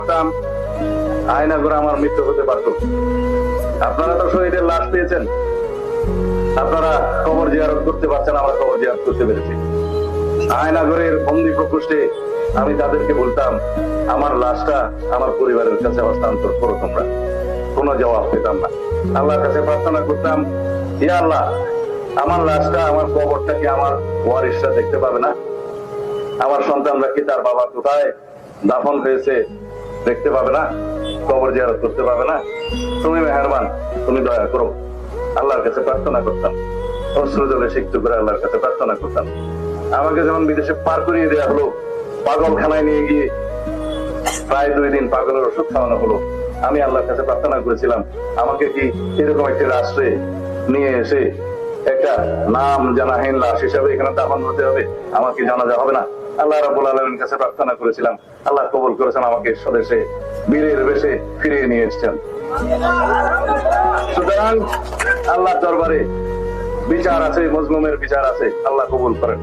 করতাম, আয়না করে আমার মৃত্যু হতে পারত। আপনারা তো শহীদের লাশ পেয়েছেন, আপনারা কবর জিয়ারত করতে পারছেন, আমরা কবর জিয়ারত করতে পেরেছি। আয়নাঘরের বন্দি প্রকোষ্ঠে আমি তাদেরকে বলতাম, আমার লাশটা আমার পরিবারের কাছে হস্তান্তর করো তোমরা। কোনো জবাব পেতাম না। আল্লাহর কাছে প্রার্থনা করতাম, ইয়া আল্লাহ, আমার লাশটা, আমার কবরটা কি আমার ওয়ারিসরা দেখতে পাবে না? আমার সন্তানরা কি তার বাবা কোথায় দাফন হয়েছে দেখতে পাবে না? কবর জিয়ারত করতে পাবে না? তুমি মেহেরবান, তুমি দয়া করো। আল্লাহর কাছে প্রার্থনা করতাম, অশ্রু জলে সিক্ত করে আল্লাহর কাছে প্রার্থনা করতাম। আমাকে যেমন বিদেশে পার করিয়ে দেওয়া হলো, পাগলখানায় নিয়ে গিয়ে প্রায় 2 দিন পাগলের ওষুধ খাওয়ানো হলো, আমি আল্লাহর কাছে প্রার্থনা করেছিলাম, আমাকে কি এরকম একটি রাষ্ট্রে নিয়ে এসে একটা নাম জানাহীন লাশ হিসাবে এখানে দাফন হতে হবে? আমাকে জানাজা হবে না? আল্লাহ রাব্বুল আলামিনের কাছে প্রার্থনা করেছিলাম, আল্লাহ কবুল করেছেন, আমাকে স্বদেশে বীরের বেশে ফিরিয়ে নিয়ে এসেছেন। সুতরাং আল্লাহর দরবারে বিচার আছে, মজলুমের বিচার আছে, আল্লাহ কবুল করেন।